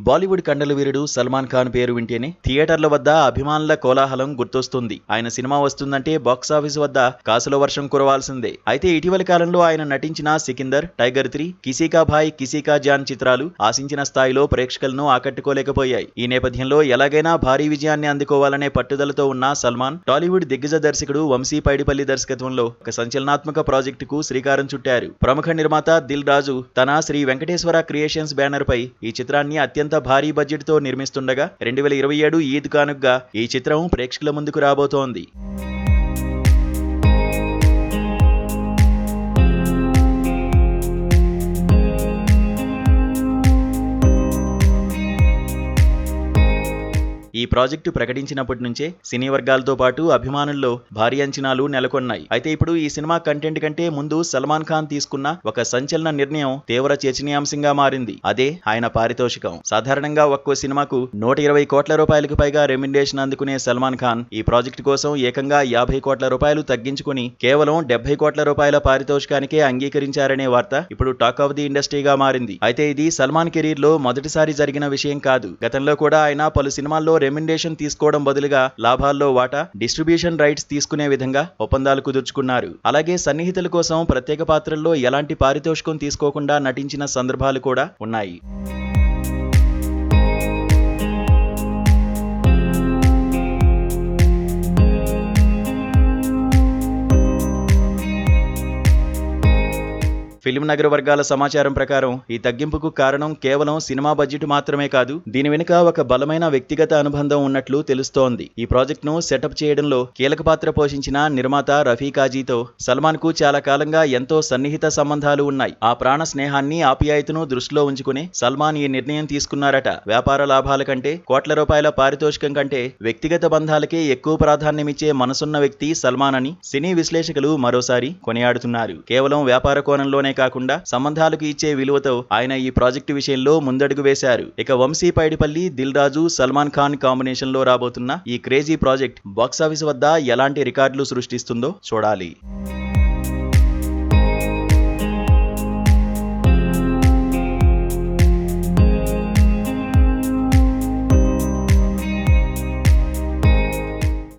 బాలీవుడ్ కండల వీరుడు సల్మాన్ ఖాన్ పేరు వింటేనే థియేటర్ల వద్ద అభిమానుల కోలాహలం గుర్తొస్తుంది. ఆయన సినిమా వస్తుందంటే బాక్సాఫీస్ వద్ద కాసుల వర్షం కురవాల్సిందే. అయితే ఇటీవలి కాలంలో ఆయన నటించిన సికిందర్, టైగర్ 3, కిసీ కా భాయ్ కిసీ కా జాన్ చిత్రాలు ఆశించిన స్థాయిలో ప్రేక్షకులను ఆకట్టుకోలేకపోయాయి. ఈ నేపథ్యంలో ఎలాగైనా భారీ విజయాన్ని అందుకోవాలనే పట్టుదలతో ఉన్న సల్మాన్ టాలీవుడ్ దిగ్గజ దర్శకుడు వంశీ పైడిపల్లి దర్శకత్వంలో ఒక సంచలనాత్మక ప్రాజెక్టుకు శ్రీకారం చుట్టారు. ప్రముఖ నిర్మాత దిల్ రాజు తన శ్రీ వెంకటేశ్వర క్రియేషన్స్ బ్యానర్ పై ఈ చిత్రాన్ని అత్యంత భారీ బడ్జెట్ తో నిర్మిస్తుండగా 2027 ఈద్ కానుకగా ఈ చిత్రం ప్రేక్షకుల ముందుకు రాబోతోంది. ఈ ప్రాజెక్టు ప్రకటించినప్పటి నుంచే సినీ వర్గాలతో పాటు అభిమానుల్లో భారీ అంచనాలు నెలకొన్నాయి. అయితే ఇప్పుడు ఈ సినిమా కంటెంట్ కంటే ముందు సల్మాన్ ఖాన్ తీసుకున్న ఒక సంచలన నిర్ణయం తీవ్ర చర్చనీయాంశంగా మారింది. అదే ఆయన పారితోషికం. సాధారణంగా ఒక్కో సినిమాకు 120 కోట్ల రూపాయలకు పైగా రెమ్యునరేషన్ అందుకునే సల్మాన్ ఖాన్ ఈ ప్రాజెక్టు కోసం ఏకంగా 50 కోట్ల రూపాయలు తగ్గించుకుని కేవలం 70 కోట్ల రూపాయల పారితోషికానికే అంగీకరించారనే వార్త ఇప్పుడు టాక్ ఆఫ్ ది ఇండస్ట్రీగా మారింది. అయితే ఇది సల్మాన్ కెరీర్ లో మొదటిసారి జరిగిన విషయం కాదు. గతంలో కూడా ఆయన పలు సినిమాల్లో రెమ్యునరేషన్ తీసుకోవడం బదులుగా లాభాల్లో వాటా, డిస్ట్రిబ్యూషన్ రైట్స్ తీసుకునే విధంగా ఒప్పందాలు కుదుర్చుకున్నారు. అలాగే సన్నిహితుల కోసం ప్రత్యేక పాత్రల్లో ఎలాంటి పారితోషికం తీసుకోకుండా నటించిన సందర్భాలు కూడా ఉన్నాయి. ఫిల్మ్ నగర వర్గాల సమాచారం ప్రకారం ఈ తగ్గింపుకు కారణం కేవలం సినిమా బడ్జెట్ మాత్రమే కాదు, దీని వెనుక ఒక బలమైన వ్యక్తిగత అనుబంధం ఉన్నట్లు తెలుస్తోంది. ఈ ప్రాజెక్ట్ ను సెటప్ చేయడంలో కీలక పాత్ర పోషించిన నిర్మాత రఫీ కాజీతో సల్మాన్ కు చాలా కాలంగా ఎంతో సన్నిహిత సంబంధాలు ఉన్నాయి. ఆ ప్రాణ స్నేహాన్ని, ఆప్యాయతను దృష్టిలో ఉంచుకుని సల్మాన్ ఈ నిర్ణయం తీసుకున్నారట. వ్యాపార లాభాల కంటే, కోట్ల రూపాయల పారితోషికం కంటే వ్యక్తిగత బంధాలకే ఎక్కువ ప్రాధాన్యమిచ్చే మనసున్న వ్యక్తి సల్మాన్ అని సినీ విశ్లేషకులు మరోసారి కొనియాడుతున్నారు. కేవలం వ్యాపార కోణంలోనే కాకుండా సంబంధాలకు ఇచ్చే విలువతో ఆయన ఈ ప్రాజెక్టు విషయంలో ముందడుగు వేశారు. ఇక వంశీ పైడిపల్లి, దిల్ రాజు, సల్మాన్ ఖాన్ కాంబినేషన్ లో రాబోతున్న ఈ క్రేజీ ప్రాజెక్ట్ బాక్సాఫీస్ వద్ద ఎలాంటి రికార్డులు సృష్టిస్తుందో చూడాలి.